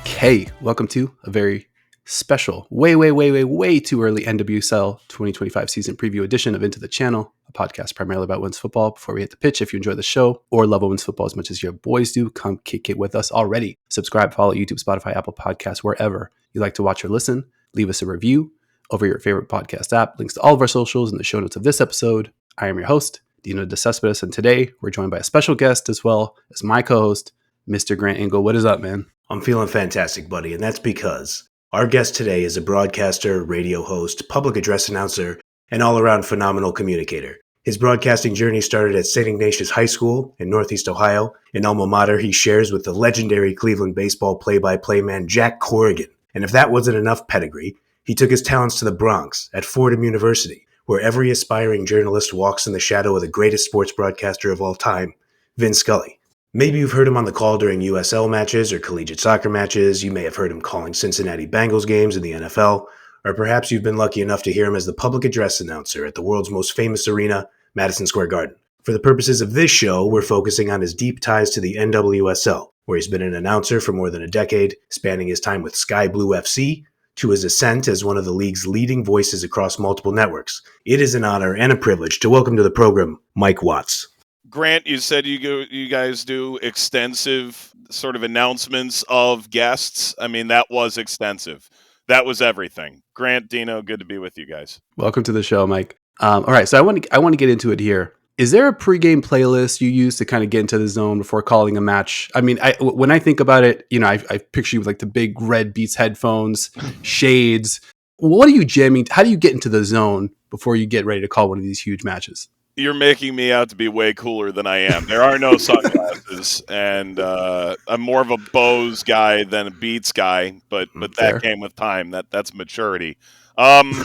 Okay, welcome to a very special, way too early NWSL 2025 season preview edition of Into the Channel, a podcast primarily about women's football. Before we hit the pitch, if you enjoy the show or love women's football as much as your boys do, come kick it with us already. Subscribe, follow YouTube, Spotify, Apple Podcasts, wherever you like to watch or listen. Leave us a review over your favorite podcast app. Links to all of our socials in the show notes of this episode. I am your host, Dino De Cespedes, and today we're joined by a special guest as well as my co-host, Mr. Grant Engel. What is up, man? I'm feeling fantastic, buddy, and that's because our guest today is a broadcaster, radio host, public address announcer, and all-around phenomenal communicator. His broadcasting journey started at St. Ignatius High School in Northeast Ohio, an alma mater he shares with the legendary Cleveland baseball play-by-play man Jack Corrigan. And if that wasn't enough pedigree, he took his talents to the Bronx at Fordham University, where every aspiring journalist walks in the shadow of the greatest sports broadcaster of all time, Vin Scully. Maybe you've heard him on the call during USL matches or collegiate soccer matches. You may have heard him calling Cincinnati Bengals games in the NFL, or perhaps you've been lucky enough to hear him as the public address announcer at the world's most famous arena, Madison Square Garden. For the purposes of this show, we're focusing on his deep ties to the NWSL, where he's been an announcer for more than a decade, spanning his time with Sky Blue FC to his ascent as one of the league's leading voices across multiple networks. It is an honor and a privilege to welcome to the program Mike Watts. Grant, you said you guys do extensive sort of announcements of guests. I mean, that was extensive. That was everything. Grant, Dino, good to be with you guys. Welcome to the show, Mike. All right, so I want to get into it here. Is there a pregame playlist you use to kind of get into the zone before calling a match? I mean, when I think about it, you know, I picture you with like the big red Beats headphones, shades. What are you jamming? How do you get into the zone before you get ready to call one of these huge matches? You're making me out to be way cooler than I am. There are no sunglasses, and I'm more of a Bose guy than a Beats guy, but that came with time. That's maturity. Look,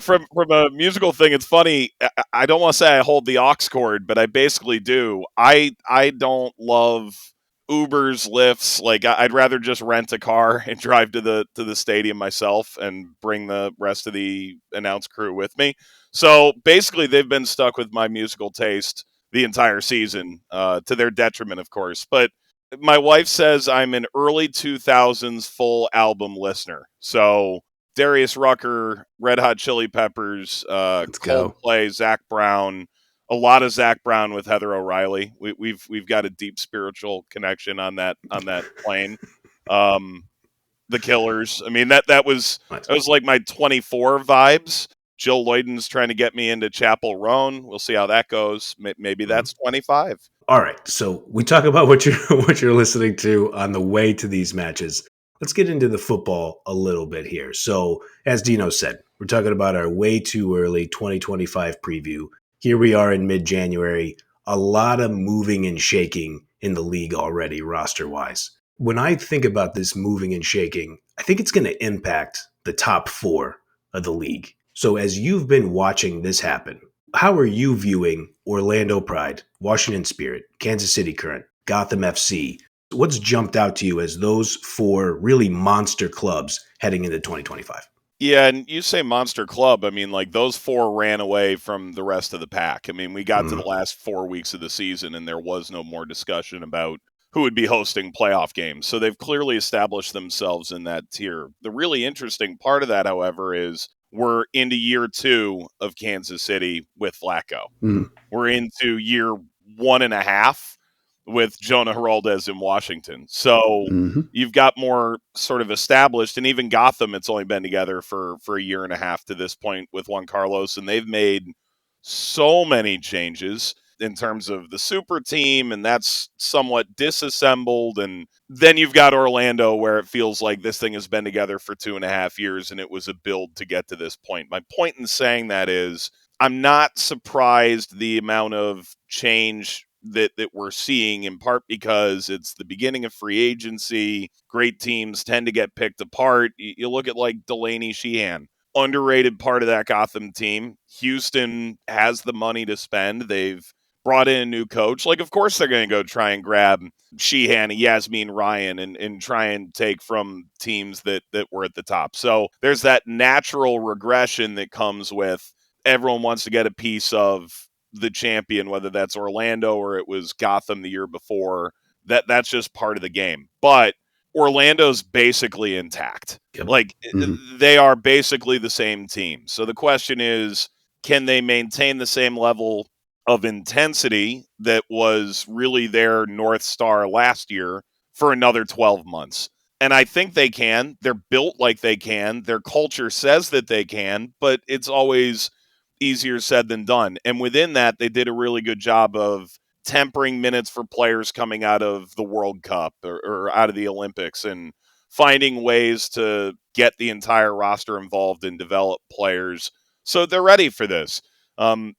from a musical thing, it's funny. I don't want to say I hold the aux cord, but I basically do. I don't love Ubers, Lyfts. Like I'd rather just rent a car and drive to the stadium myself and bring the rest of the announce crew with me. So basically, they've been stuck with my musical taste the entire season, to their detriment, of course. But my wife says I'm an early 2000s full album listener. So Darius Rucker, Red Hot Chili Peppers, Coldplay, Zach Brown, a lot of Zach Brown with Heather O'Reilly. We've got a deep spiritual connection on that plane. The Killers. I mean that was like my 24 vibes. Jill Lloyden's trying to get me into Chapel Roan. We'll see how that goes. Maybe that's 25. All right, so we talk about what you're listening to on the way to these matches. Let's get into the football a little bit here. So, as Dino said, we're talking about our way too early 2025 preview. Here we are in mid-January. A lot of moving and shaking in the league already, roster-wise. When I think about this moving and shaking, I think it's going to impact the top four of the league. So as you've been watching this happen, how are you viewing Orlando Pride, Washington Spirit, Kansas City Current, Gotham FC? What's jumped out to you as those four really monster clubs heading into 2025? Yeah, and you say monster club. I mean, like those four ran away from the rest of the pack. I mean, we got to the last 4 weeks of the season and there was no more discussion about who would be hosting playoff games. So they've clearly established themselves in that tier. The really interesting part of that, however, is we're into year 2 of Kansas City with Flacco. We're into year 1.5 with Jonah Heraldez in Washington. So you've got more sort of established, and even Gotham, it's only been together for a year and a half to this point with Juan Carlos, and they've made so many changes in terms of the super team, and that's somewhat disassembled. And then you've got Orlando, where it feels like this thing has been together for 2.5 years, and it was a build to get to this point. My point in saying that is I'm not surprised the amount of change that we're seeing, in part because it's the beginning of free agency. Great teams tend to get picked apart. You look at like Delaney Sheehan, underrated part of that Gotham team. Houston has the money to spend. They've brought in a new coach. Like, of course they're going to go try and grab Sheehan, Yasmin Ryan, and try and take from teams that were at the top. So there's that natural regression that comes with everyone wants to get a piece of the champion, whether that's Orlando or it was Gotham the year before. That's just part of the game. But Orlando's basically intact. Yep. Like they are basically the same team. So the question is, can they maintain the same level of intensity that was really their North Star last year for another 12 months? And I think they can. They're built like they can. Their culture says that they can, but it's always easier said than done. And within that, they did a really good job of tempering minutes for players coming out of the World Cup or out of the Olympics and finding ways to get the entire roster involved and develop players so they're ready for this.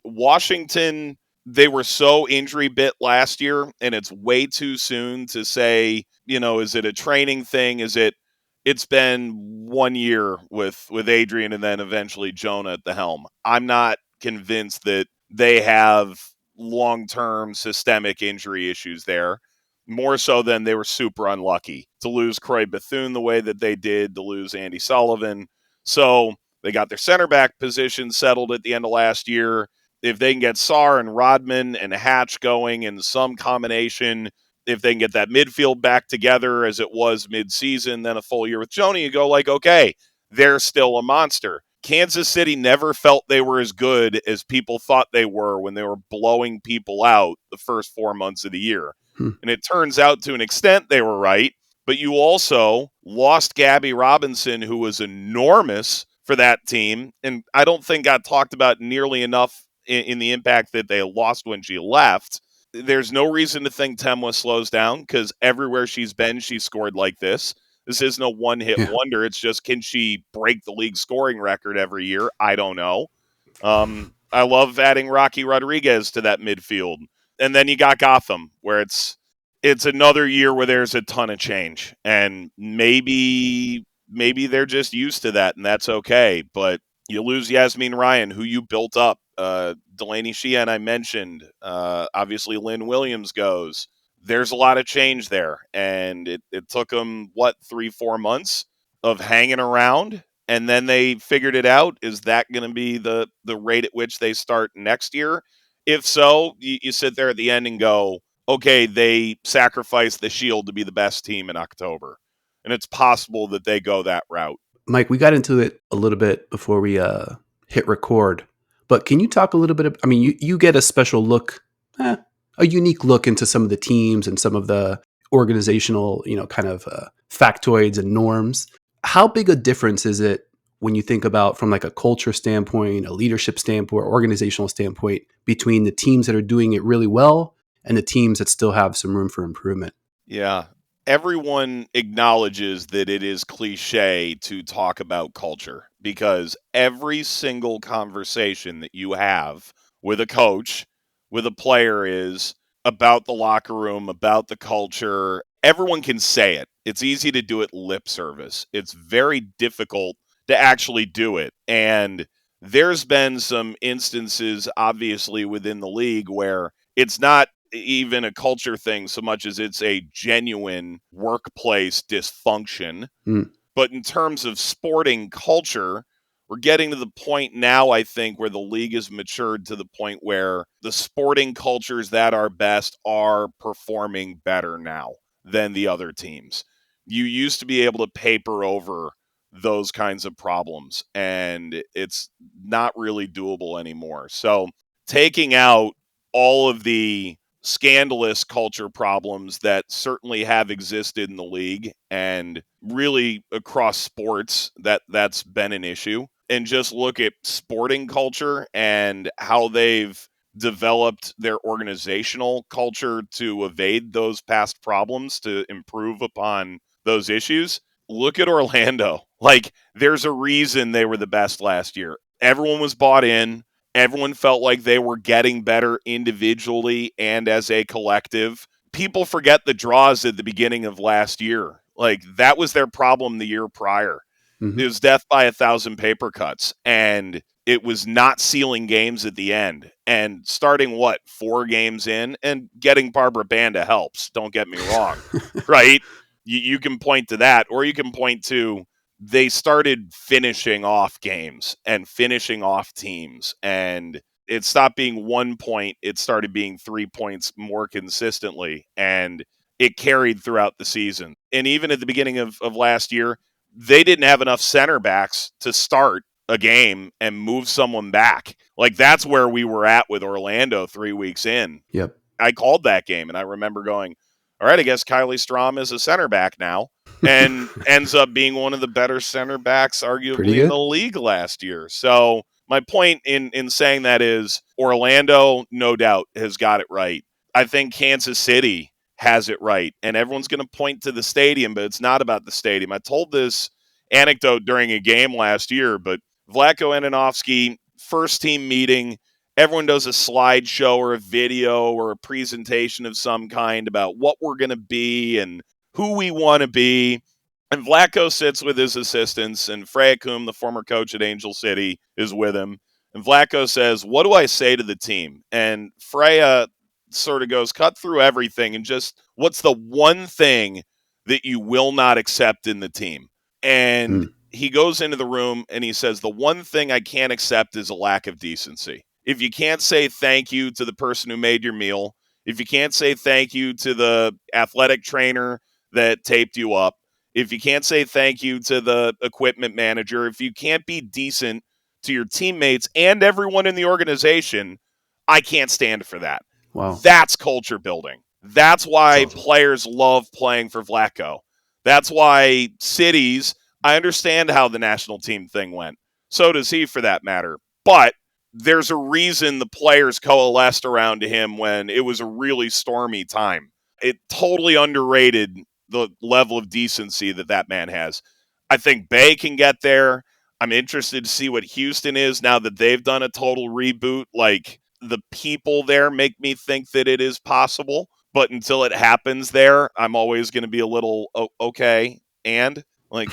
Washington, they were so injury bit last year, and it's way too soon to say, is it a training thing? It's been 1 year with Adrian and then eventually Jonah at the helm. I'm not convinced that they have long-term systemic injury issues there, more so than they were super unlucky to lose Croy Bethune the way that they did, to lose Andy Sullivan. So they got their center back position settled at the end of last year. If they can get Sarr and Rodman and Hatch going in some combination, if they can get that midfield back together as it was mid-season, then a full year with Joni, you go like, okay, they're still a monster. Kansas City never felt they were as good as people thought they were when they were blowing people out the first 4 months of the year. And it turns out to an extent they were right, but you also lost Gabby Robinson, who was enormous for that team, and I don't think got talked about nearly enough in the impact that they lost when she left. There's no reason to think Temwa slows down because everywhere she's been, she scored like this. This is no one-hit wonder. It's just, can she break the league scoring record every year? I don't know. I love adding Rocky Rodriguez to that midfield. And then you got Gotham, where it's another year where there's a ton of change. And maybe they're just used to that, and that's okay. But you lose Yasmin Ryan, who you built up. Delaney Sheehan, I mentioned. Obviously, Lynn Williams goes. There's a lot of change there. And it took them, 3-4 months of hanging around, and then they figured it out. Is that going to be the rate at which they start next year? If so, you sit there at the end and go, okay, they sacrificed the Shield to be the best team in October. And it's possible that they go that route. Mike, we got into it a little bit before we hit record, but can you talk a little bit? You get a special look, a unique look into some of the teams and some of the organizational, kind of factoids and norms. How big a difference is it when you think about from like a culture standpoint, a leadership standpoint, organizational standpoint, between the teams that are doing it really well and the teams that still have some room for improvement? Yeah. Everyone acknowledges that it is cliche to talk about culture because every single conversation that you have with a coach, with a player, is about the locker room, about the culture. Everyone can say it. It's easy to do it lip service. It's very difficult to actually do it. And there's been some instances, obviously, within the league where it's not even a culture thing so much as it's a genuine workplace dysfunction. But in terms of sporting culture, we're getting to the point now, I think, where the league has matured to the point where the sporting cultures that are best are performing better now than the other teams. You used to be able to paper over those kinds of problems, and it's not really doable anymore. So taking out all of the scandalous culture problems that certainly have existed in the league and really across sports, that's been an issue, and just look at sporting culture and how they've developed their organizational culture to evade those past problems, to improve upon those issues. Look at Orlando. Like, there's a reason they were the best last year. Everyone was bought in. Everyone felt like they were getting better individually and as a collective. People forget the draws at the beginning of last year. Like, that was their problem the year prior. Mm-hmm. It was death by 1,000 paper cuts, and it was not sealing games at the end. And starting, 4 games in, and getting Barbara Banda helps. Don't get me wrong, right? You can point to that, or you can point to they started finishing off games and finishing off teams, and it stopped being 1 point. It started being 3 points more consistently. And it carried throughout the season. And even at the beginning of last year, they didn't have enough center backs to start a game and move someone back. Like, that's where we were at with Orlando 3 weeks in. Yep. I called that game, and I remember going, all right, I guess Kylie Strom is a center back now, and ends up being one of the better center backs, Pretty arguably, in good. the league last year. So my point in saying that is Orlando, no doubt, has got it right. I think Kansas City has it right, and everyone's going to point to the stadium, but it's not about the stadium. I told this anecdote during a game last year, but Vlatko Ananovsky, first team meeting, everyone does a slideshow or a video or a presentation of some kind about what we're going to be and who we want to be. And Vlatko sits with his assistants, and Freya Kum, the former coach at Angel City, is with him. And Vlatko says, what do I say to the team? And Freya sort of goes, cut through everything and just, what's the one thing that you will not accept in the team? And he goes into the room and he says, the one thing I can't accept is a lack of decency. If you can't say thank you to the person who made your meal, if you can't say thank you to the athletic trainer that taped you up, if you can't say thank you to the equipment manager, if you can't be decent to your teammates and everyone in the organization, I can't stand for that. Wow. That's culture building. That's why That's awesome. players love playing for Vlatko. That's why cities, I understand how the national team thing went. So does he, for that matter. But there's a reason the players coalesced around him when it was a really stormy time. It totally underrated the level of decency that man has. I think Bay can get there. I'm interested to see what Houston is now that they've done a total reboot. Like, the people there make me think that it is possible, but until it happens there, I'm always going to be a little okay. And like,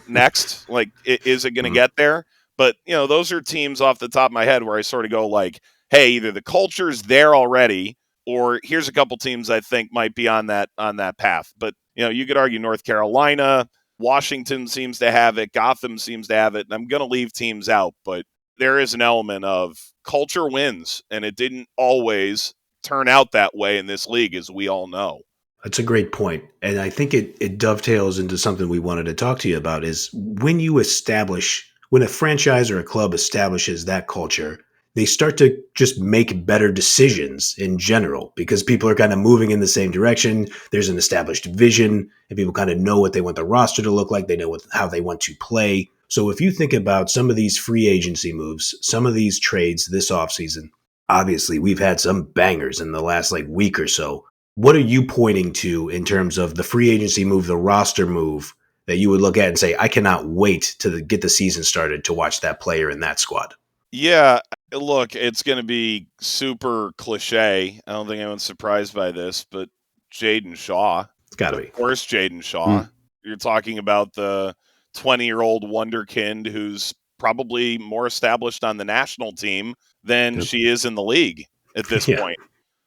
next, like, is it going to get there? But those are teams off the top of my head where I sort of go like, hey, either the culture's there already, or here's a couple teams I think might be on that path. But you could argue North Carolina, Washington seems to have it, Gotham seems to have it, and I'm going to leave teams out, but there is an element of culture wins, and it didn't always turn out that way in this league, as we all know. That's a great point. And I think it dovetails into something we wanted to talk to you about is when a franchise or a club establishes that culture, they start to just make better decisions in general because people are kind of moving in the same direction. There's an established vision and people kind of know what they want the roster to look like. They know how they want to play. So if you think about some of these free agency moves, some of these trades this offseason, obviously we've had some bangers in the last week or so. What are you pointing to in terms of the free agency move, the roster move that you would look at and say, I cannot wait to get the season started to watch that player in that squad? Yeah, look, it's going to be super cliche. I don't think anyone's surprised by this, but Jaden Shaw. It's got to Of be. course, Jaden Shaw. You're talking about the 20-year-old wonderkind who's probably more established on the national team than she is in the league at this Yeah. point.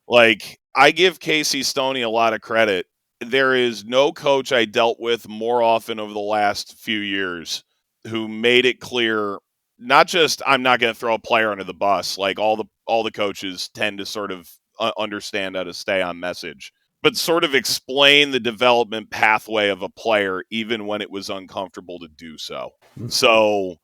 Like, I give Casey Stoney a lot of credit. There is no coach I dealt with more often over the last few years who made it clear, not just I'm not going to throw a player under the bus. Like, all the coaches tend to sort of understand how to stay on message, but sort of explain the development pathway of a player even when it was uncomfortable to do so. So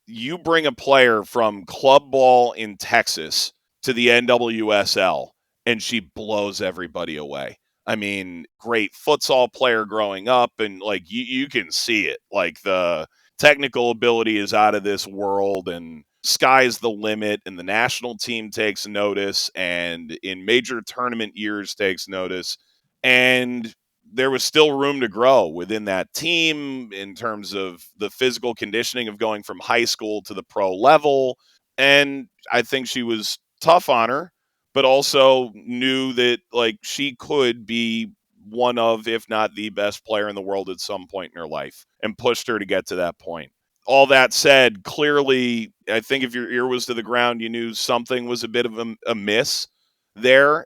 you bring a player from club ball in Texas to the NWSL, and she blows everybody away. I mean, great futsal player growing up, and you can see it. Like, the technical ability is out of this world, and sky's the limit, and the national team takes notice, and in major tournament years takes notice. And there was still room to grow within that team in terms of the physical conditioning of going from high school to the pro level. And I think she was tough on her, but also knew that she could be one of, if not the best player in the world at some point in her life, and pushed her to get to that point. All that said, clearly, I think if your ear was to the ground, you knew something was a bit of a miss there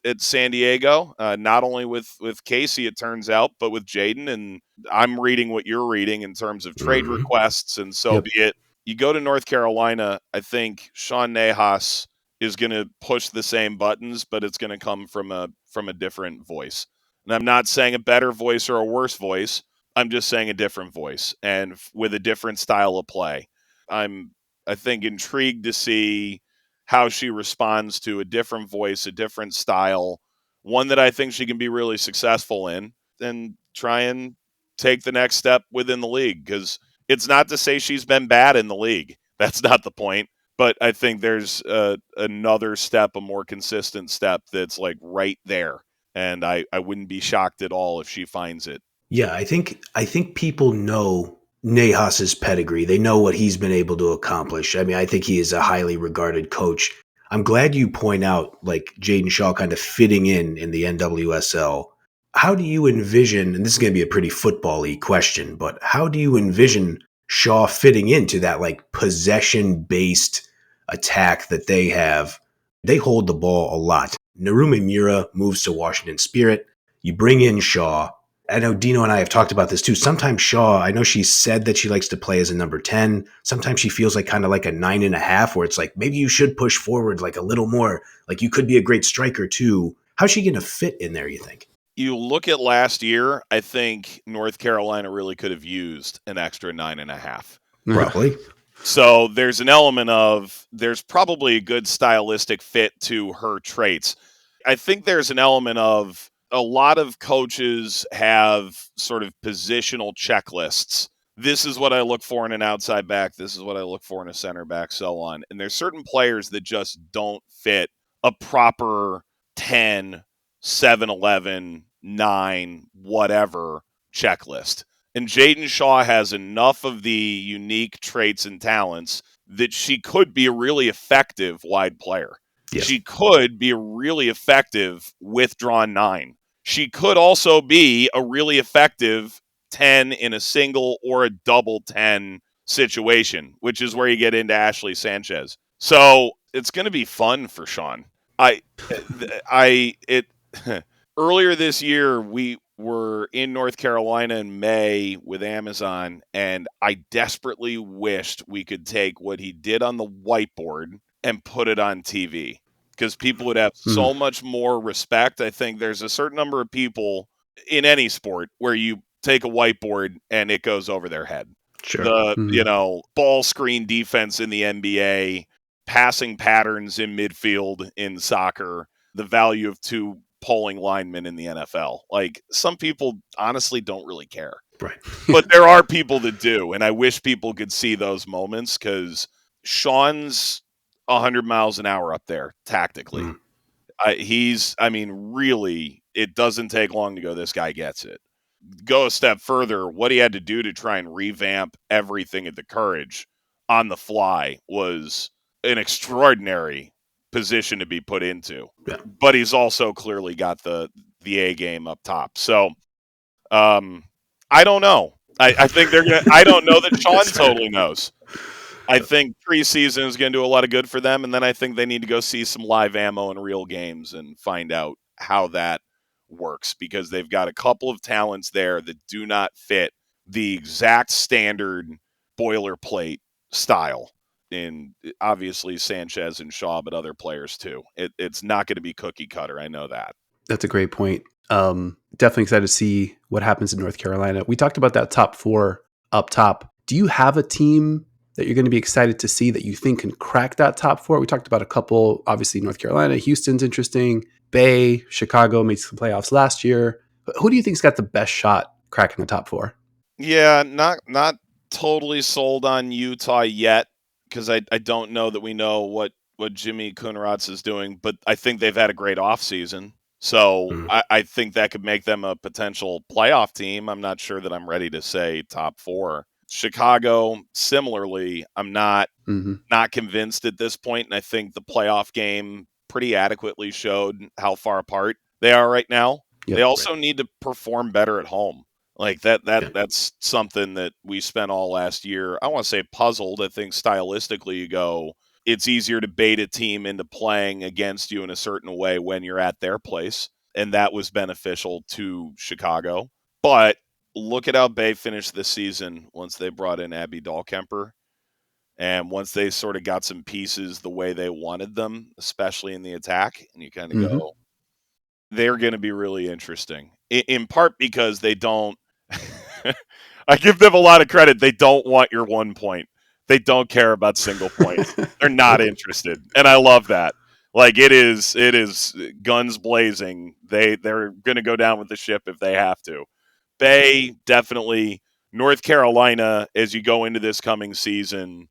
at San Diego, not only with Casey, it turns out, but with Jaden. And I'm reading what you're reading in terms of trade requests, and so be it. You go to North Carolina, I think Sean Nahas is going to push the same buttons, but it's going to come from a different voice. And I'm not saying a better voice or a worse voice. I'm just saying a different voice and with a different style of play. I'm, I think, intrigued to see how she responds to a different voice, a different style, one that I think she can be really successful in, and try and take the next step within the league. Because it's not to say she's been bad in the league. That's not the point. But I think there's another step, a more consistent step that's like right there. And I wouldn't be shocked at all if she finds it. Yeah, I think people know Nahas's pedigree. They know what he's been able to accomplish. I mean, I think he is a highly regarded coach. I'm glad you point out like Jaden Shaw kind of fitting in the NWSL. How do you envision, and this is going to be a pretty football-y question, but how do you envision Shaw fitting into that like possession-based attack that they have? They hold the ball a lot. Narumi Mura moves to Washington Spirit. You bring in Shaw. I know Dino and I have talked about this too. Sometimes Shaw, I know she said that she likes to play as a number 10. Sometimes she feels like kind of like a 9.5, where it's like, maybe you should push forward like a little more. Like you could be a great striker too. How's she going to fit in there, you think? You look at last year, I think North Carolina really could have used an extra 9.5. Probably. So there's an element of there's probably a good stylistic fit to her traits. I think there's an element of a lot of coaches have sort of positional checklists. This is what I look for in an outside back. This is what I look for in a center back, so on. And there's certain players that just don't fit a proper 10, 7, 11, 9, whatever checklist. And Jaden Shaw has enough of the unique traits and talents that she could be a really effective wide player. Yes. She could be a really effective withdrawn 9. She could also be a really effective 10 in a single or a double 10 situation, which is where you get into Ashley Sanchez. So it's going to be fun for Sean. It earlier this year, we were in North Carolina in May with Amazon, and I desperately wished we could take what he did on the whiteboard and put it on TV because people would have so much more respect. I think there's a certain number of people in any sport where you take a whiteboard and it goes over their head. Sure. The ball screen defense in the NBA, passing patterns in midfield in soccer, the value of two polling linemen in the NFL. Like some people honestly don't really care. Right. But there are people that do, and I wish people could see those moments because Sean's 100 miles an hour up there tactically. Really, it doesn't take long to go, this guy gets it. Go a step further, what he had to do to try and revamp everything at the Courage on the fly was an extraordinary position to be put into. Yeah. But he's also clearly got the A game up top. So I don't know. I think they're gonna I don't know that Sean totally knows. I think preseason is going to do a lot of good for them, and then I think they need to go see some live ammo in real games and find out how that works because they've got a couple of talents there that do not fit the exact standard boilerplate style in obviously Sanchez and Shaw, but other players too. It's not going to be cookie cutter. I know that. That's a great point. Definitely excited to see what happens in North Carolina. We talked about that top 4 up top. Do you have a team that you're going to be excited to see that you think can crack that top 4? We talked about a couple, obviously North Carolina, Houston's interesting, Bay, Chicago made some playoffs last year. But who do you think's got the best shot cracking the top 4? Yeah, not totally sold on Utah yet because I don't know that we know what Jimmy Kunratz is doing, but I think they've had a great offseason. So I think that could make them a potential playoff team. I'm not sure that I'm ready to say top 4. Chicago, similarly, I'm not convinced at this point, and I think the playoff game pretty adequately showed how far apart they are right now. Yep, they also need to perform better at home. Like that's something that we spent all last year. I want to say puzzled. I think stylistically you go, it's easier to bait a team into playing against you in a certain way when you're at their place. And that was beneficial to Chicago. But look at how Bay finished this season once they brought in Abby Dahlkemper. And once they sort of got some pieces the way they wanted them, especially in the attack, and you kind of go, they're going to be really interesting. in part because they don't. I give them a lot of credit. They don't want your 1 point. They don't care about single points. They're not interested, and I love that. Like it is guns blazing. They're going to go down with the ship if they have to. Bay definitely. North Carolina, as you go into this coming season,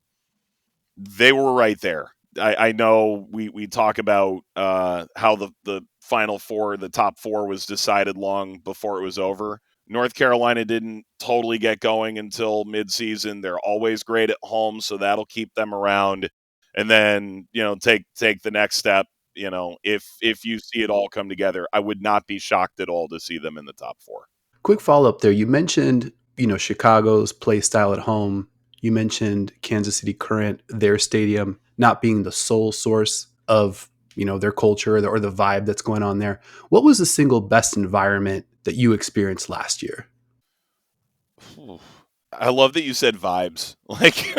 they were right there. I know we talk about how the Final Four, the top four, was decided long before it was over. North Carolina didn't totally get going until midseason. They're always great at home, so that'll keep them around. And then take the next step. If you see it all come together, I would not be shocked at all to see them in the top four. Quick follow up there. You mentioned, Chicago's play style at home. You mentioned Kansas City Current, their stadium not being the sole source of, their culture or the vibe that's going on there. What was the single best environment that you experienced last year? I love that you said vibes. Like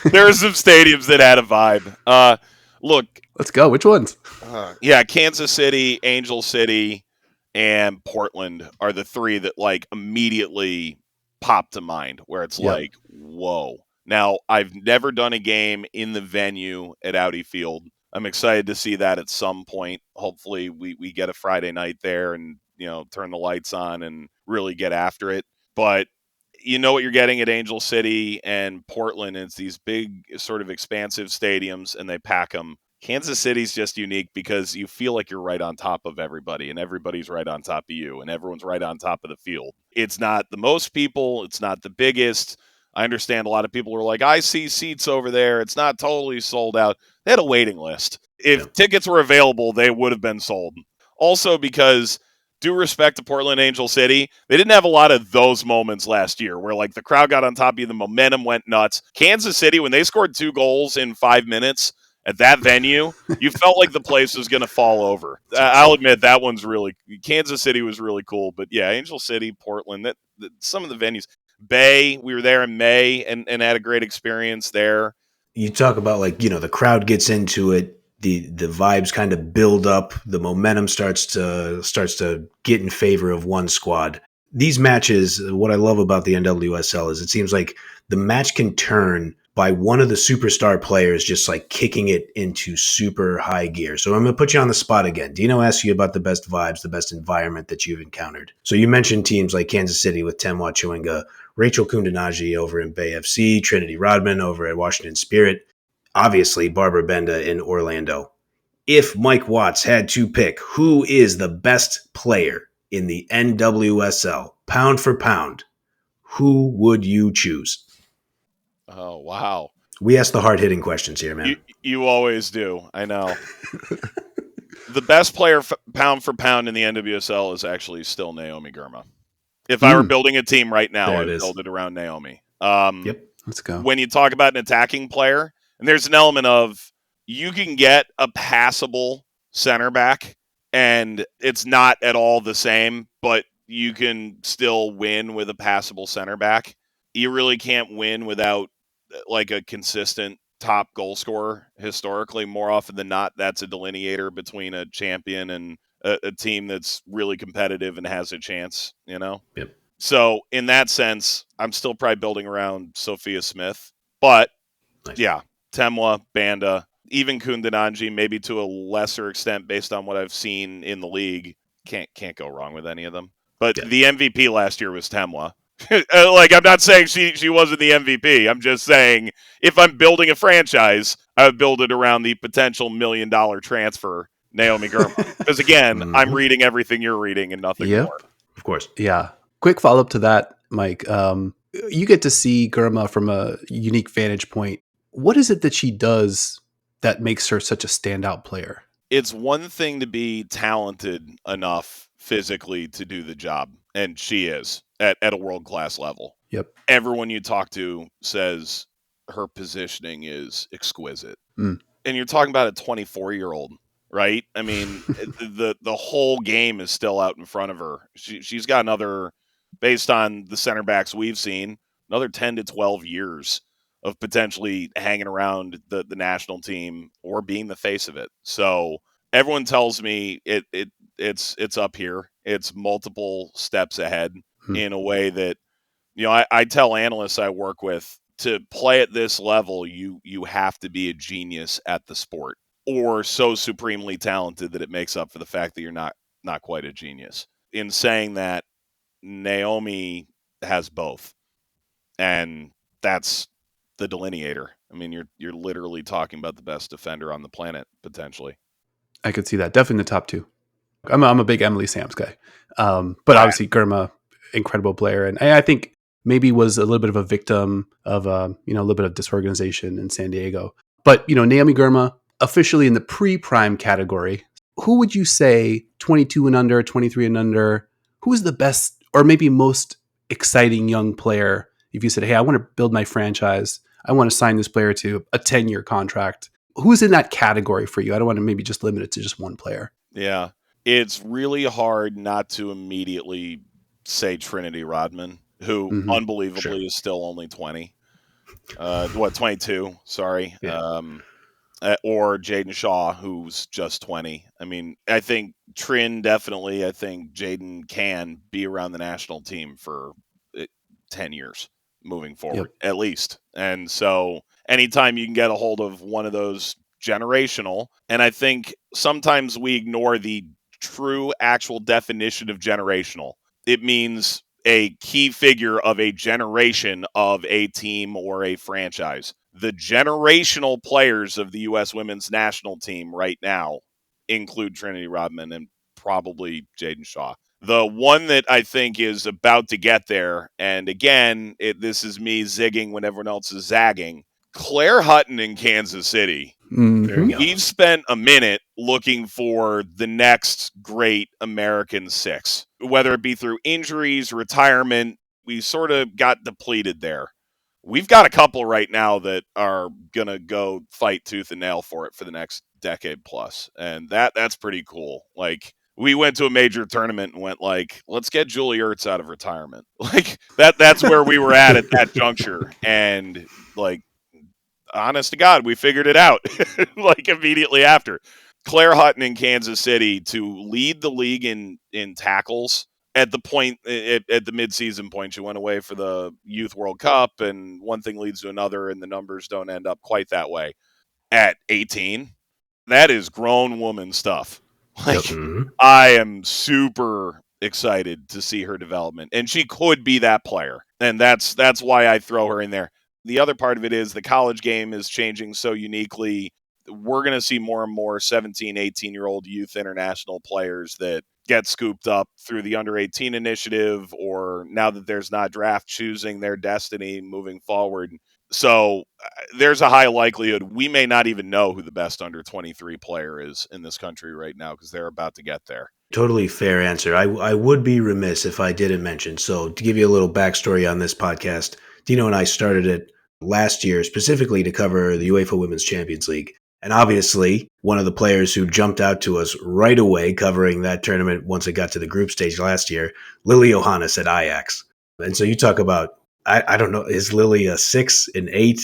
there are some stadiums that had a vibe. Look, let's go. Which ones? Yeah, Kansas City, Angel City, and Portland are the three that like immediately pop to mind where it's like, whoa. Now, I've never done a game in the venue at Audi Field. I'm excited to see that at some point. Hopefully we get a Friday night there and, turn the lights on and really get after it. But you know what you're getting at Angel City and Portland. It's these big sort of expansive stadiums and they pack them. Kansas City's just unique because you feel like you're right on top of everybody and everybody's right on top of you and everyone's right on top of the field. It's not the most people. It's not the biggest. I understand a lot of people are like, I see seats over there. It's not totally sold out. They had a waiting list. If tickets were available, they would have been sold. Also because due respect to Portland Angel City, they didn't have a lot of those moments last year where like the crowd got on top of you, the momentum went nuts. Kansas City, when they scored 2 goals in 5 minutes at that venue, you felt like the place was going to fall over. I'll admit that one's really Kansas City was really cool, but yeah, Angel City, Portland, that some of the venues. Bay, we were there in May and had a great experience there. You talk about the crowd gets into it. The vibes kind of build up, the momentum starts to get in favor of one squad. These matches, what I love about the NWSL is it seems like the match can turn by one of the superstar players just like kicking it into super high gear. So I'm going to put you on the spot again. Dino asked you about the best vibes, the best environment that you've encountered. So you mentioned teams like Kansas City with Temwa Chewinga, Rachel Kundanaji over in Bay FC, Trinity Rodman over at Washington Spirit, obviously Barbara Benda in Orlando. If Mike Watts had to pick who is the best player in the NWSL, pound for pound, who would you choose? Oh, wow. We ask the hard-hitting questions here, man. You always do. I know. The best player pound for pound in the NWSL is actually still Naomi Girma. If I were building a team right now, I'd build it around Naomi. Let's go. When you talk about an attacking player, and there's an element of you can get a passable center back, and it's not at all the same, but you can still win with a passable center back. You really can't win without like a consistent top goal scorer. Historically, more often than not, that's a delineator between a champion and a team that's really competitive and has a chance, Yep. So in that sense, I'm still probably building around Sophia Smith. But yeah, Temwa, Banda, even Kundananji, maybe to a lesser extent based on what I've seen in the league. Can't go wrong with any of them. But the MVP last year was Temwa. Like, I'm not saying she wasn't the MVP. I'm just saying if I'm building a franchise, I would build it around the potential $1 million transfer, Naomi Girma. Because again, I'm reading everything you're reading and nothing more. Of course. Yeah. Quick follow-up to that, Mike. You get to see Girma from a unique vantage point. What is it that she does that makes her such a standout player? It's one thing to be talented enough physically to do the job, and she is at a world-class level. Yep. Everyone you talk to says her positioning is exquisite. And you're talking about a 24-year-old, right? I mean, the whole game is still out in front of her. She's got another, based on the center backs we've seen, another 10 to 12 years of potentially hanging around the national team or being the face of it. So everyone tells me it it's up here. It's multiple steps ahead Hmm. in a way that, I tell analysts I work with, to play at this level, you have to be a genius at the sport, or so supremely talented that it makes up for the fact that you're not quite a genius. In saying that, Naomi has both, and that's the delineator. I mean, you're literally talking about the best defender on the planet potentially. I could see that. Definitely in the top two. I'm a big Emily Sams guy. But obviously Germa, incredible player. And I think maybe was a little bit of a victim of, a little bit of disorganization in San Diego. But, Naomi Germa, officially in the pre-prime category, who would you say 22 and under, 23 and under, who is the best or maybe most exciting young player? If you said, hey, I want to build my franchise, I want to sign this player to a 10-year contract. Who's in that category for you? I don't want to maybe just limit it to just one player. Yeah. It's really hard not to immediately say Trinity Rodman, who Mm-hmm. unbelievably is still only 20. 22, sorry. Yeah. Or Jaden Shaw, who's just 20. I mean, I think Trin definitely, I think Jaden can be around the national team for 10 years moving forward, Yep. at least. And so anytime you can get a hold of one of those generational, and I think sometimes we ignore the true actual definition of generational. It means a key figure of a generation of a team or a franchise. The generational players of the U.S. women's national team right now include Trinity Rodman and probably Jaden Shaw. The one that I think is about to get there, and again, this is me zigging when everyone else is zagging, Claire Hutton in Kansas City. There you go. We've spent a minute looking for the next great American six, whether it be through injuries, retirement. We sort of got depleted there. We've got a couple right now that are going to go fight tooth and nail for it for the next decade plus. And that's pretty cool. Like, we went to a major tournament and went like, let's get Julie Ertz out of retirement. Like that's where we were at that juncture. And like, honest to God, we figured it out like immediately after. Claire Hutton in Kansas City to lead the league in tackles at the point at the midseason point. She went away for the Youth World Cup, and one thing leads to another, and the numbers don't end up quite that way. At 18, that is grown woman stuff. Like, Mm-hmm. I am super excited to see her development, and she could be that player, and that's why I throw her in there. The other part of it is the college game is changing so uniquely. We're going to see more and more 17, 18-year-old youth international players that get scooped up through the under 18 initiative, or now that there's not draft, choosing their destiny moving forward. So there's a high likelihood we may not even know who the best under 23 player is in this country right now, because they're about to get there. Totally fair answer. I would be remiss if I didn't mention. So, to give you a little backstory on this podcast, Dino and I started it last year specifically to cover the UEFA Women's Champions League. And obviously, one of the players who jumped out to us right away covering that tournament once it got to the group stage last year, Lily Johannes at Ajax. And so you talk about, I don't know, is Lily a 6, an 8,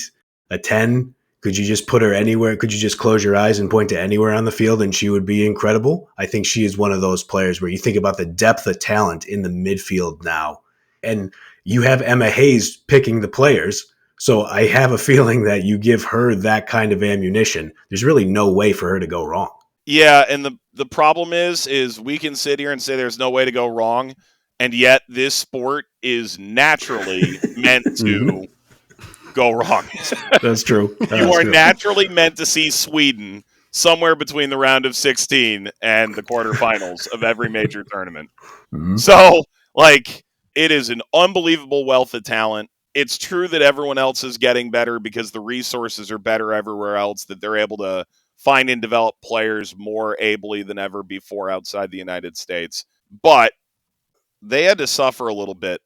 a 10? Could you just put her anywhere? Could you just close your eyes and point to anywhere on the field and she would be incredible? I think she is one of those players where you think about the depth of talent in the midfield now. And you have Emma Hayes picking the players. So I have a feeling that you give her that kind of ammunition, there's really no way for her to go wrong. Yeah, and the problem is we can sit here and say there's no way to go wrong, and yet this sport is naturally meant to go wrong. That's true. You are naturally meant to see Sweden somewhere between the round of 16 and the quarterfinals of every major tournament. Mm-hmm. So, like, it is an unbelievable wealth of talent. It's true that everyone else is getting better because the resources are better everywhere else, that they're able to find and develop players more ably than ever before outside the United States. But they had to suffer a little bit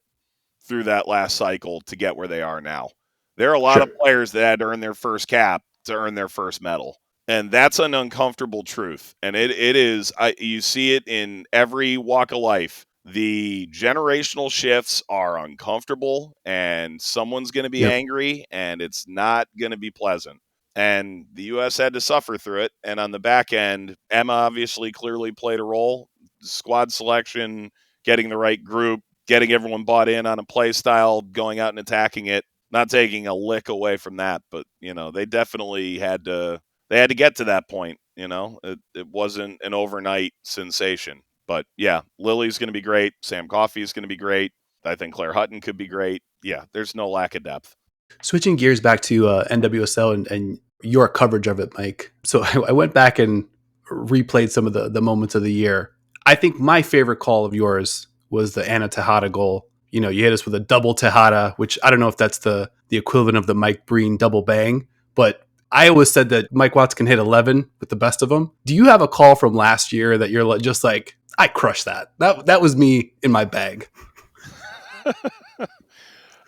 through that last cycle to get where they are now. There are a lot of players that had to earn their first cap to earn their first medal. And that's an uncomfortable truth. And it is, you see it in every walk of life. The generational shifts are uncomfortable, and someone's going to be angry, and it's not going to be pleasant. And the U.S. had to suffer through it. And on the back end, Emma obviously clearly played a role. squad selection, getting the right group, getting everyone bought in on a play style, going out and attacking it, not taking a lick away from that. But, they definitely had to get to that point. It wasn't an overnight sensation. But, yeah, Lily's going to be great. Sam Coffey is going to be great. I think Claire Hutton could be great. Yeah, there's no lack of depth. Switching gears back to NWSL and your coverage of it, Mike. So I went back and replayed some of the moments of the year. I think my favorite call of yours was the Anna Tejada goal. You hit us with a double Tejada, which I don't know if that's the equivalent of the Mike Breen double bang, but I always said that Mike Watts can hit 11 with the best of them. Do you have a call from last year that you're just like, I crushed that? That was me in my bag.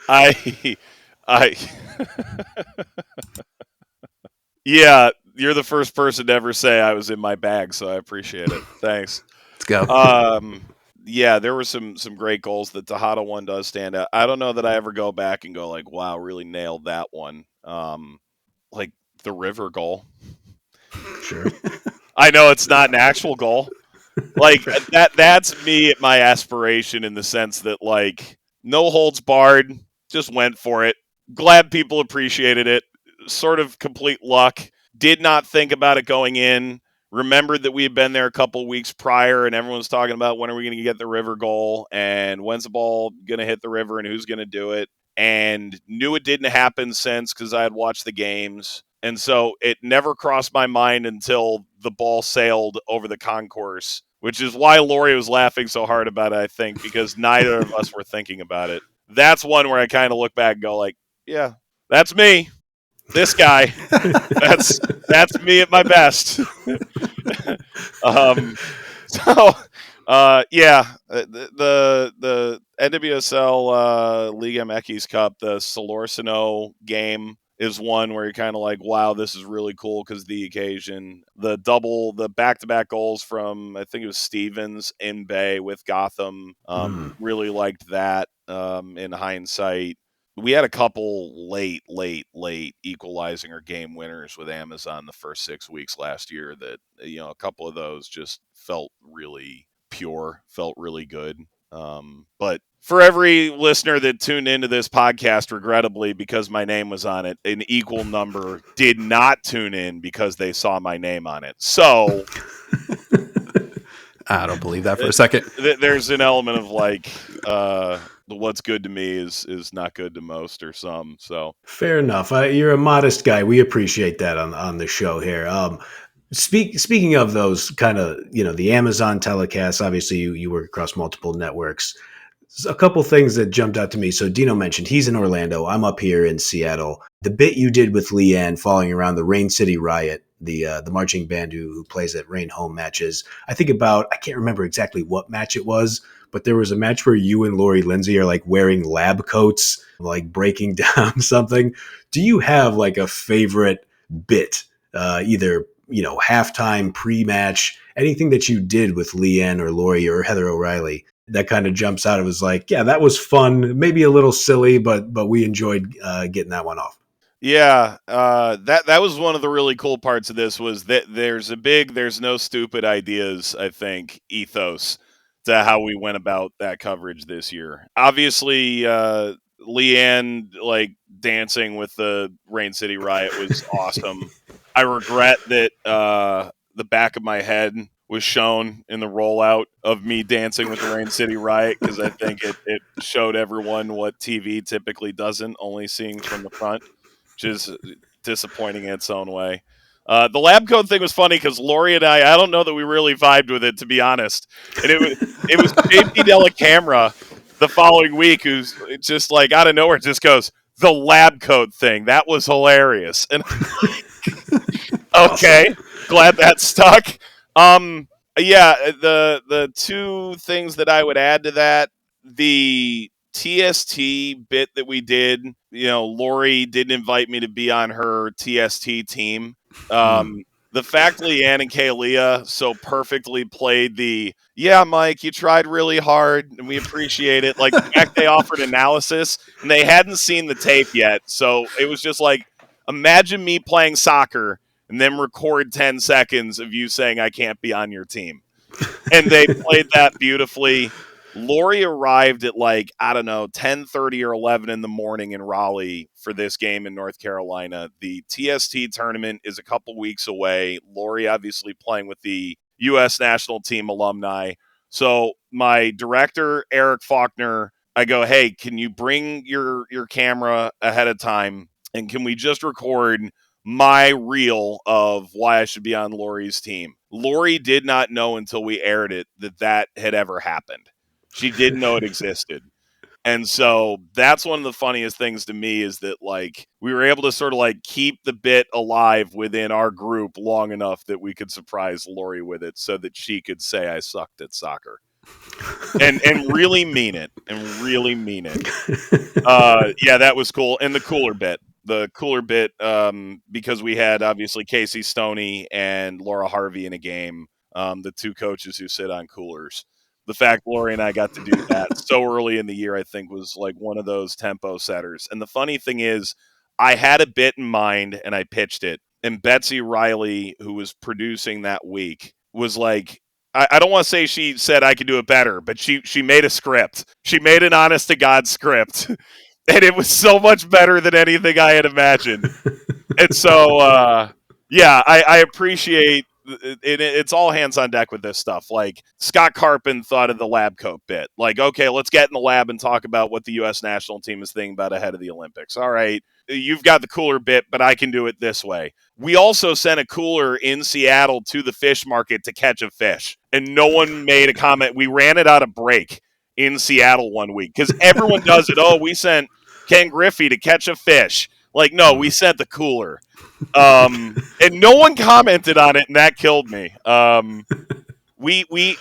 I yeah, you're the first person to ever say I was in my bag, so I appreciate it. Thanks. Let's go. Yeah, there were some great goals. The Tejada one does stand out. I don't know that I ever go back and go like, wow, really nailed that one. Like the River goal. Sure. I know it's not an actual goal. Like that's me at my aspiration in the sense that like no holds barred, just went for it. Glad people appreciated it. Sort of complete luck. Did not think about it going in. Remembered that we had been there a couple weeks prior and everyone's talking about when are we going to get the River goal and when's the ball going to hit the River and who's going to do it. And knew it didn't happen since because I had watched the games. And so it never crossed my mind until the ball sailed over the concourse, which is why Lori was laughing so hard about it, I think, because neither of us were thinking about it. That's one where I kind of look back and go like, yeah, that's me. This guy. That's me at my best. The NWSL Liga MX Cup, the Solorzano game is one where you're kind of like, wow, this is really cool because the occasion. The back-to-back goals from, I think it was Stevens in Bay with Gotham. Really liked that in hindsight. We had a couple late equalizing or game winners with Amazon the first 6 weeks last year that, a couple of those just felt really pure, felt really good. But for every listener that tuned into this podcast, regrettably, because my name was on it, an equal number did not tune in because they saw my name on it. So I don't believe that for a second. There's an element of like, what's good to me is not good to most or some. So fair enough. You're a modest guy. We appreciate that on the show here. Speaking of those kind of, the Amazon telecasts, obviously you work across multiple networks. A couple things that jumped out to me. So Dino mentioned he's in Orlando. I'm up here in Seattle. The bit you did with Leanne following around the Rain City Riot, the marching band who plays at Rain home matches. I can't remember exactly what match it was, but there was a match where you and Lori Lindsay are like wearing lab coats, like breaking down something. Do you have like a favorite bit, either, halftime, pre-match, anything that you did with Leanne or Lori or Heather O'Reilly that kind of jumps out? It was like, yeah, that was fun, maybe a little silly, but we enjoyed getting that one off. Yeah, that was one of the really cool parts of this was that there's no stupid ideas, I think, ethos to how we went about that coverage this year. Obviously, Leanne like dancing with the Rain City Riot was awesome. I regret that the back of my head was shown in the rollout of me dancing with the Rain City Riot because I think it showed everyone what TV typically doesn't, only seeing from the front, which is disappointing in its own way. The lab coat thing was funny because Lori and I don't know that we really vibed with it, to be honest. And it was JP Della Camera the following week who's just like out of nowhere just goes, the lab coat thing. That was hilarious. And I'm like, okay, glad that stuck. Yeah, the two things that I would add to that, the TST bit that we did, Lori didn't invite me to be on her TST team. The fact Leanne and Kalia so perfectly played yeah, Mike, you tried really hard and we appreciate it. Like the fact they offered analysis and they hadn't seen the tape yet. So it was just like, imagine me playing soccer and then record 10 seconds of you saying I can't be on your team. And they played that beautifully. Lori arrived at 10:30 or 11 in the morning in Raleigh for this game in North Carolina. The TST tournament is a couple weeks away. Lori obviously playing with the U.S. national team alumni. So my director, Eric Faulkner, I go, hey, can you bring your camera ahead of time? And can we just record my reel of why I should be on Lori's team? Lori did not know until we aired it that had ever happened. She didn't know it existed. And so that's one of the funniest things to me is that we were able to sort of keep the bit alive within our group long enough that we could surprise Lori with it so that she could say I sucked at soccer. and really mean it. Yeah, that was cool. And the cooler bit, because we had obviously Casey Stoney and Laura Harvey in a game, the two coaches who sit on coolers. The fact Lori and I got to do that so early in the year, I think, was one of those tempo setters. And the funny thing is, I had a bit in mind and I pitched it. And Betsy Riley, who was producing that week, was like, I don't want to say she said I could do it better, but she made a script. She made an honest to God script. And it was so much better than anything I had imagined. And so, I appreciate it. It's all hands on deck with this stuff. Scott Carpin thought of the lab coat bit. Okay, let's get in the lab and talk about what the U.S. national team is thinking about ahead of the Olympics. All right, you've got the cooler bit, but I can do it this way. We also sent a cooler in Seattle to the fish market to catch a fish, and no one made a comment. We ran it out of break in Seattle one week because everyone does it. Oh, we sent Ken Griffey to catch a fish. No, we sent the cooler. And no one commented on it, and that killed me. We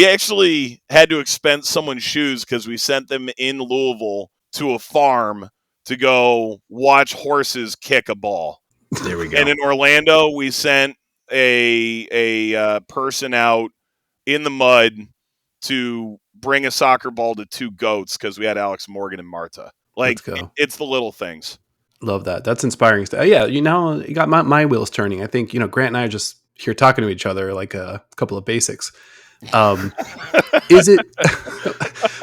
actually had to expense someone's shoes because we sent them in Louisville to a farm to go watch horses kick a ball. There we go. And in Orlando, we sent a person out in the mud to bring a soccer ball to two goats because we had Alex Morgan and Marta. Let's go. It's the little things. Love that. That's inspiring stuff. Yeah, you got my wheels turning. I think, Grant and I are just here talking to each other like a couple of basics. Is it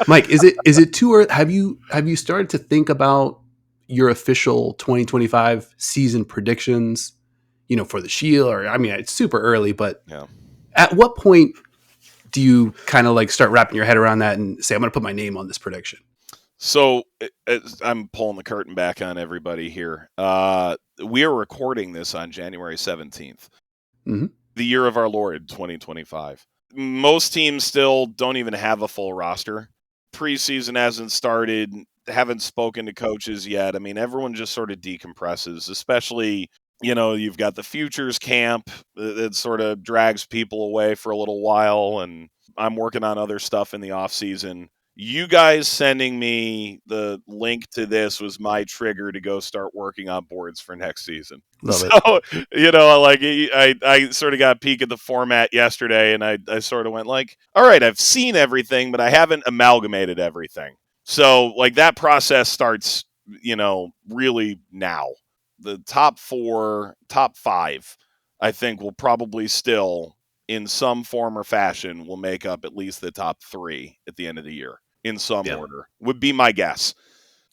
Mike, is it too early? Have you started to think about your official 2025 season predictions, for the Shield? Or it's super early, but yeah. At what point do you kind of start wrapping your head around that and say, I'm going to put my name on this prediction? So I'm pulling the curtain back on everybody here. We are recording this on January 17th, the year of our Lord, 2025. Most teams still don't even have a full roster. Preseason hasn't started, haven't spoken to coaches yet. Everyone just sort of decompresses, especially, you've got the futures camp that sort of drags people away for a little while, and I'm working on other stuff in the off season. You guys sending me the link to this was my trigger to go start working on boards for next season. Love it. I sort of got a peek at the format yesterday, and I sort of went all right, I've seen everything, but I haven't amalgamated everything. So that process starts, really now. The top 5, I think will probably still, in some form or fashion, will make up at least the top 3 at the end of the year. In some order, would be my guess.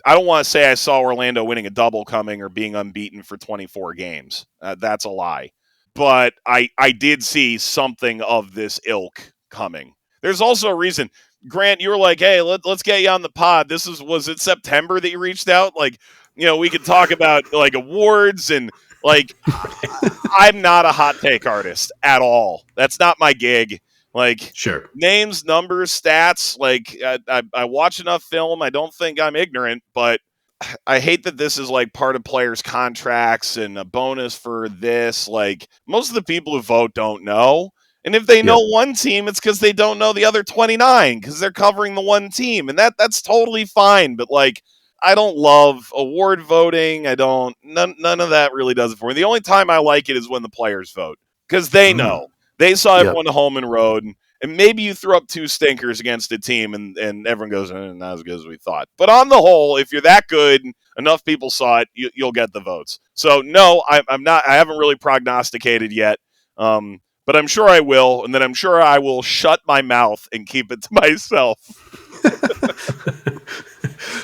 I don't want to say I saw Orlando winning a double coming or being unbeaten for 24 games. That's a lie. But I did see something of this ilk coming. There's also a reason. Grant, you were like, hey, let's get you on the pod. Was it September that you reached out? We could talk about awards and I'm not a hot take artist at all. That's not my gig. Sure. Names, numbers, stats. I watch enough film. I don't think I'm ignorant, but I hate that this is part of players' contracts and a bonus for this. Most of the people who vote don't know. And if they know one team, it's because they don't know the other 29 because they're covering the one team. And that's totally fine. But I don't love award voting. None of that really does it for me. The only time I like it is when the players vote because they know. They saw everyone home and road, and maybe you throw up 2 stinkers against a team, and everyone goes, not as good as we thought. But on the whole, if you're that good, enough people saw it, you'll get the votes. So no, I'm not. I haven't really prognosticated yet. But but I'm sure I will, and then I'm sure I will shut my mouth and keep it to myself.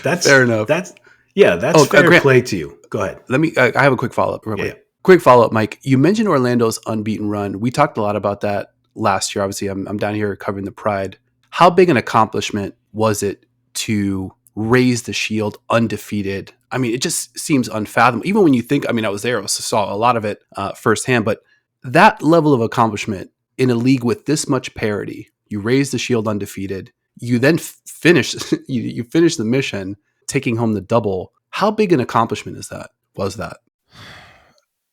That's Fair enough. That's fair Grant, play to you. Go ahead. let me. I have a quick follow up. Real Yeah. quick. Quick follow up, Mike. You mentioned Orlando's unbeaten run. We talked a lot about that last year. Obviously, I'm down here covering the Pride. How big an accomplishment was it to raise the Shield undefeated? I mean, it just seems unfathomable. Even when you think, I mean, I was there, saw a lot of it firsthand, but that level of accomplishment in a league with this much parity, you raise the Shield undefeated. You then finish you finish the mission, taking home the double. How big an accomplishment is that? Was that?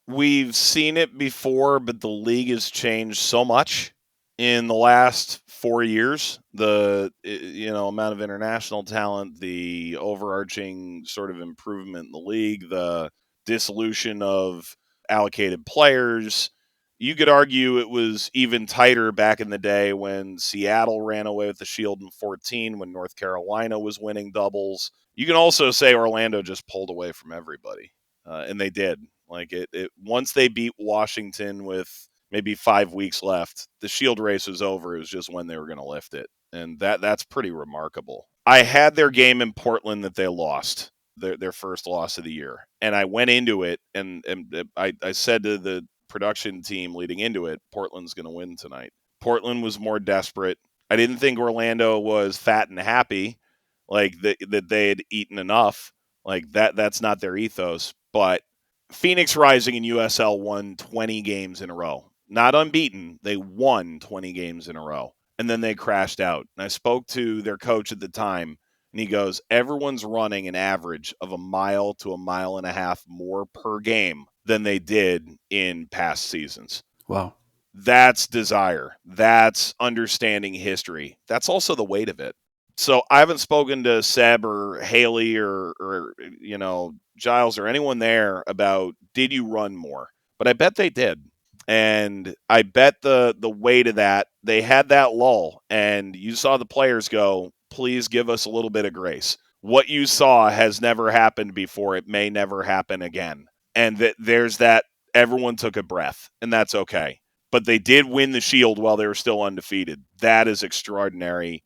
We've seen it before, but the league has changed so much in the last 4 years. The amount of international talent, the overarching sort of improvement in the league, the dissolution of allocated players. You could argue it was even tighter back in the day when Seattle ran away with the Shield in 14, when North Carolina was winning doubles. You can also say Orlando just pulled away from everybody, and they did. Like it once they beat Washington with maybe 5 weeks left, the Shield race was over. It was just when they were going to lift it, and that's pretty remarkable. I had their game in Portland that they lost, their first loss of the year, and I went into it and I said to the production team leading into it, Portland's going to win tonight. Portland was more desperate. I didn't think Orlando was fat and happy, like that they had eaten enough. Like that's not their ethos. But Phoenix Rising and USL won 20 games in a row. Not unbeaten. They won 20 games in a row. And then they crashed out. And I spoke to their coach at the time, and he goes, everyone's running an average of a mile to a mile and a half more per game than they did in past seasons. Wow. That's desire. That's understanding history. That's also the weight of it. So I haven't spoken to Seb or Haley or Giles or anyone there about did you run more, but I bet they did, and I bet the weight of that, they had that lull, and you saw the players go, please give us a little bit of grace. What you saw has never happened before. It may never happen again, and that there's that everyone took a breath, and that's okay. But they did win the Shield while they were still undefeated. That is extraordinary.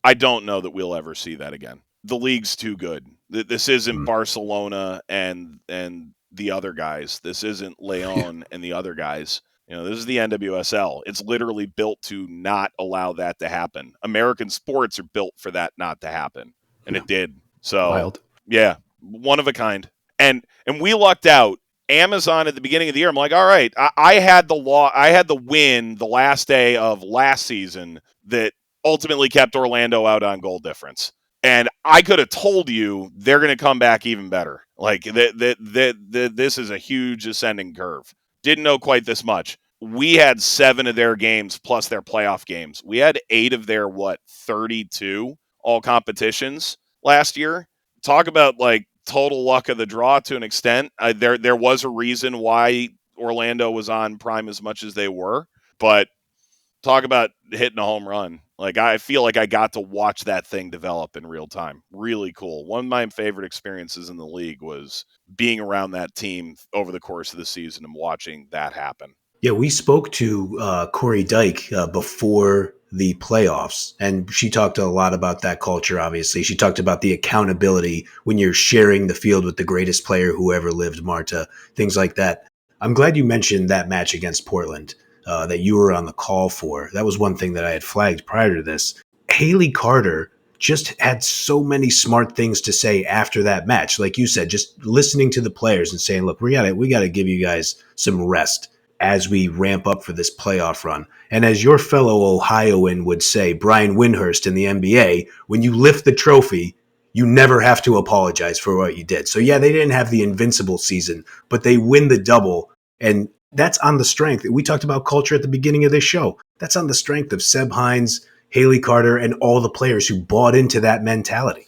I don't know that we'll ever see that again. The league's too good. This isn't Barcelona and the other guys. This isn't Leon and the other guys. This is the NWSL. It's literally built to not allow that to happen. American sports are built for that not to happen, and it did. So, Wild. yeah, one of a kind. And we lucked out. Amazon at the beginning of the year, I'm like, all right, I had the win the last day of last season that ultimately kept Orlando out on goal difference. And I could have told you they're going to come back even better. Like this is a huge ascending curve. Didn't know quite this much. We had 7 of their games plus their playoff games. We had 8 of their 32 all competitions last year. Talk about like total luck of the draw to an extent. There was a reason why Orlando was on Prime as much as they were, but talk about hitting a home run. Like, I feel like I got to watch that thing develop in real time. Really cool. One of my favorite experiences in the league was being around that team over the course of the season and watching that happen. Yeah, we spoke to Corey Dyke before the playoffs, and she talked a lot about that culture, obviously. She talked about the accountability when you're sharing the field with the greatest player who ever lived, Marta, things like that. I'm glad you mentioned that match against Portland that you were on the call for. That was one thing that I had flagged prior to this. Haley Carter just had so many smart things to say after that match. Like you said, just listening to the players and saying, look, we got to give you guys some rest as we ramp up for this playoff run. And as your fellow Ohioan would say, Brian Windhurst in the NBA, when you lift the trophy, you never have to apologize for what you did. So yeah, they didn't have the invincible season, but they win the double. And that's on the strength. We talked about culture at the beginning of this show. That's on the strength of Seb Hines, Haley Carter, and all the players who bought into that mentality.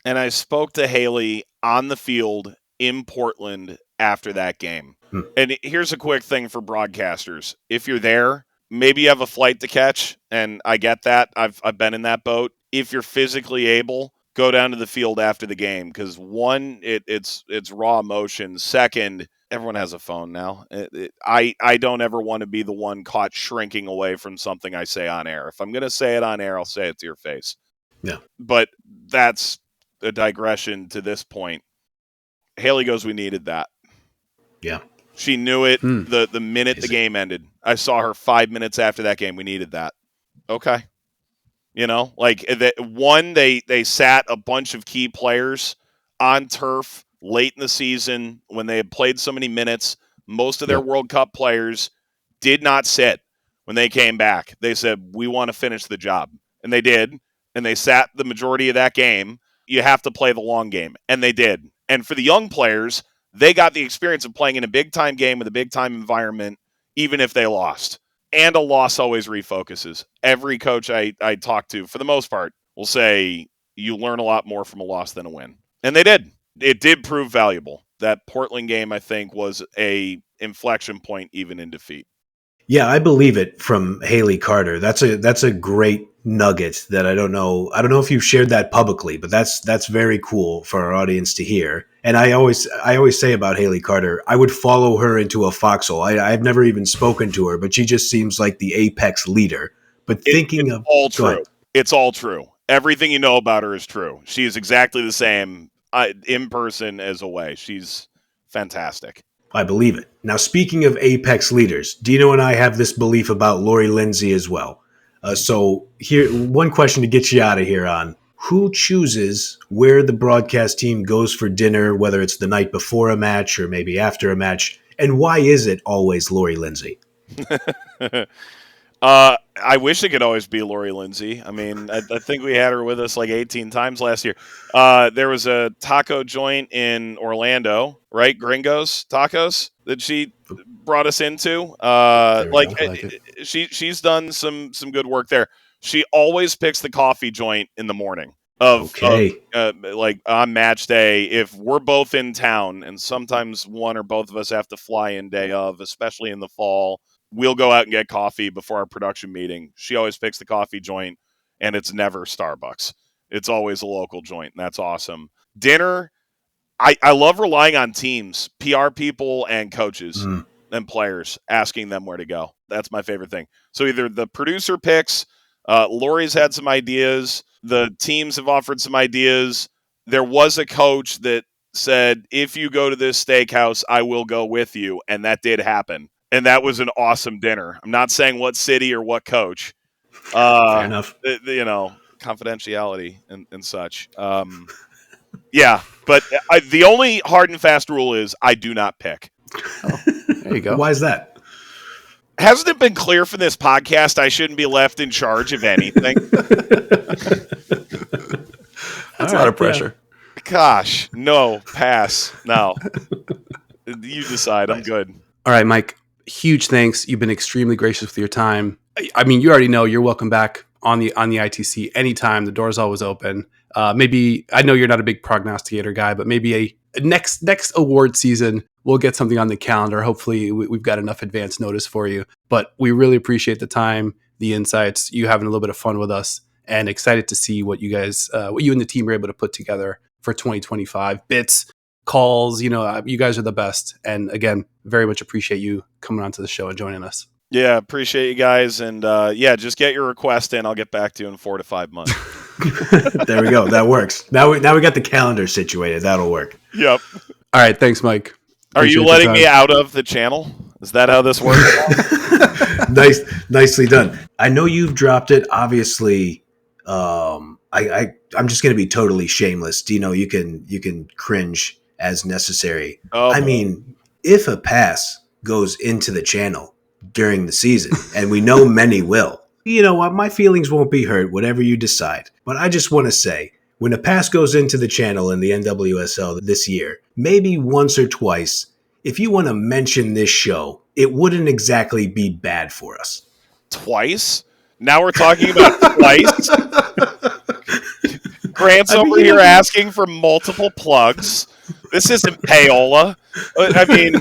And I spoke to Haley on the field in Portland after that game. And here's a quick thing for broadcasters. If you're there, maybe you have a flight to catch, and I get that. I've been in that boat. If you're physically able, go down to the field after the game, because one, it's raw emotion. Second, Everyone has a phone now. I don't ever want to be the one caught shrinking away from something I say on air. If I'm going to say it on air, I'll say it to your face. Yeah. But that's a digression to this point. Haley goes, we needed that. Yeah. She knew it the minute the game ended. I saw her 5 minutes after that game. We needed that. Okay. You know, like they sat a bunch of key players on turf late in the season when they had played so many minutes. Most of their World Cup players did not sit when they came back. They said, we want to finish the job. And they did. And they sat the majority of that game. You have to play the long game. And they did. And for the young players, they got the experience of playing in a big-time game with a big-time environment, even if they lost. And a loss always refocuses. Every coach I talk to, for the most part, will say you learn a lot more from a loss than a win. And they did. It did prove valuable. That Portland game, I think, was a inflection point even in defeat. Yeah, I believe it from Haley Carter. That's a great nugget that I don't know if you've shared that publicly, but that's very cool for our audience to hear. And I always say about Haley Carter, I would follow her into a foxhole. I've never even spoken to her, but she just seems like the apex leader. But It's all true. It's all true. Everything you know about her is true. She is exactly the same in person as away. She's fantastic. I believe it. Now, speaking of apex leaders, Dino and I have this belief about Lori Lindsay as well. So here, one question to get you out of here on. Who chooses where the broadcast team goes for dinner, whether it's the night before a match or maybe after a match? And why is it always Lori Lindsay? I wish it could always be Lori Lindsay. I mean, I think we had her with us like 18 times last year. There was a taco joint in Orlando, right? Gringos Tacos that she brought us into. She's done some good work there. She always picks the coffee joint in the morning like on match day. If we're both in town, and sometimes one or both of us have to fly in day of, especially in the fall, we'll go out and get coffee before our production meeting. She always picks the coffee joint, and it's never Starbucks. It's always a local joint, and that's awesome. Dinner, I love relying on teams, PR people and coaches and players, asking them where to go. That's my favorite thing. So either the producer picks, Lori's had some ideas, the teams have offered some ideas. There was a coach that said, if you go to this steakhouse, I will go with you, and that did happen. And that was an awesome dinner. I'm not saying what city or what coach. Fair enough. Confidentiality and such. Yeah, but the only hard and fast rule is I do not pick. Oh, there you go. Why is that? Hasn't it been clear from this podcast I shouldn't be left in charge of anything? That's a lot of pressure. Yeah. Gosh, no, pass. No. You decide. I'm good. All right, Mike. Huge thanks. You've been extremely gracious with your time. I mean, you already know you're welcome back on the ITC anytime. The door's always open. Maybe I know you're not a big prognosticator guy, but maybe a next award season we'll get something on the calendar. Hopefully, we've got enough advance notice for you. But we really appreciate the time, the insights, you having a little bit of fun with us, and excited to see what you guys, what you and the team are able to put together for 2025. Bits, calls, you guys are the best. And again, very much appreciate you coming onto the show and joining us. Yeah, appreciate you guys. And just get your request in. I'll get back to you in 4 to 5 months. There we go. That works. Now we got the calendar situated. That'll work. Yep. All right. Thanks, Mike. Are you letting me out of the channel? Is that how this works? Nicely done. I know you've dropped it. Obviously, I'm just going to be totally shameless. Dino, you can cringe as necessary. Oh, I mean, if a pass goes into the channel during the season, and we know many will, you know what? My feelings won't be hurt, whatever you decide. But I just want to say, when a pass goes into the channel in the NWSL this year, maybe once or twice, if you want to mention this show, it wouldn't exactly be bad for us. Twice? Now we're talking about twice? Grant's over here asking for multiple plugs. This isn't payola. I mean,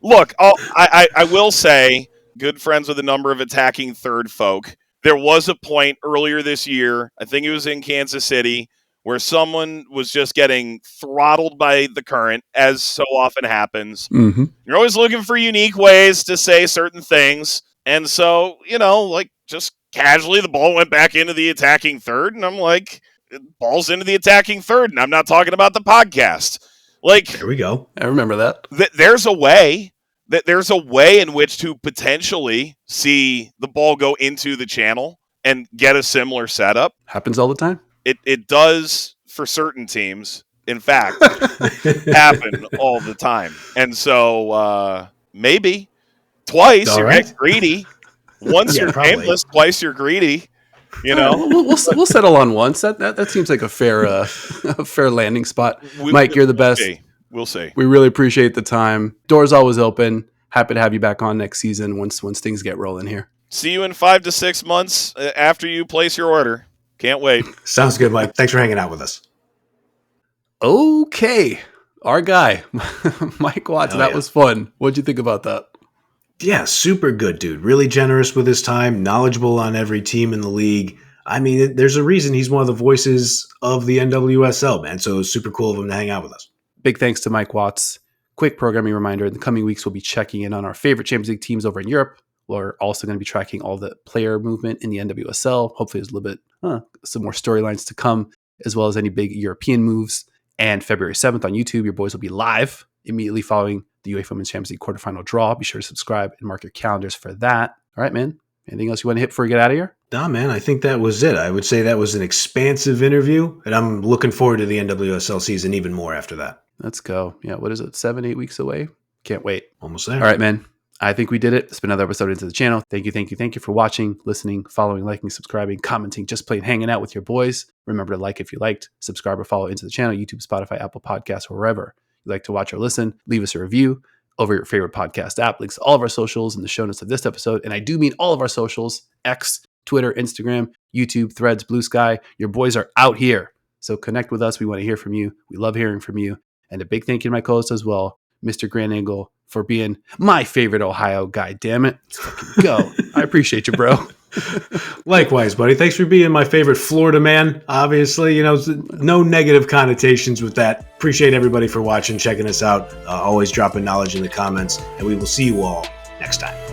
look, I will say, good friends with a number of attacking third folk. There was a point earlier this year, I think it was in Kansas City, where someone was just getting throttled by the current, as so often happens. Mm-hmm. You're always looking for unique ways to say certain things. And so, like just casually the ball went back into the attacking third. And I'm like, ball's into the attacking third. And I'm not talking about the podcast. Like, There we go. I remember that. There's a way in which to potentially see the ball go into the channel and get a similar setup. Happens all the time. It does for certain teams. In fact, happen all the time. And so maybe twice all you're right. getting greedy. Once you're probably. shameless, twice you're greedy. We'll settle on once. That seems like a fair a fair landing spot. Mike, you're the best. We'll see. We really appreciate the time. Doors always open. Happy to have you back on next season once things get rolling here. See you in 5 to 6 months after you place your order. Can't wait. Sounds good, Mike. Thanks for hanging out with us. Okay. Our guy, Mike Watts. Hell that yeah. was fun. What'd you think about that? Yeah, super good, dude. Really generous with his time, knowledgeable on every team in the league. I mean, there's a reason he's one of the voices of the NWSL, man. So it was super cool of him to hang out with us. Big thanks to Mike Watts. Quick programming reminder, in the coming weeks, we'll be checking in on our favorite Champions League teams over in Europe. We're also going to be tracking all the player movement in the NWSL. Hopefully there's a little bit, some more storylines to come, as well as any big European moves. And February 7th on YouTube, your boys will be live immediately following the UEFA Women's Champions League quarterfinal draw. Be sure to subscribe and mark your calendars for that. All right, man. Anything else you want to hit before we get out of here? Nah, man, I think that was it. I would say that was an expansive interview, and I'm looking forward to the NWSL season even more after that. Let's go. Yeah, what is it? 7-8 weeks away? Can't wait. Almost there. All right, man. I think we did it. It's been another episode into the channel. Thank you for watching, listening, following, liking, subscribing, commenting, just plain hanging out with your boys. Remember to like if you liked, subscribe or follow into the channel, YouTube, Spotify, Apple Podcasts, wherever you like to watch or listen. Leave us a review over your favorite podcast app. Links to all of our socials in the show notes of this episode. And I do mean all of our socials: X, Twitter, Instagram, YouTube, Threads, Blue Sky. Your boys are out here. So connect with us. We want to hear from you. We love hearing from you. And a big thank you to my co-host as well, Mr. Grand Angle, for being my favorite Ohio guy. Damn it. Let's fucking go. I appreciate you, bro. Likewise, buddy. Thanks for being my favorite Florida man. Obviously, no negative connotations with that. Appreciate everybody for watching, checking us out. Always dropping knowledge in the comments, and we will see you all next time.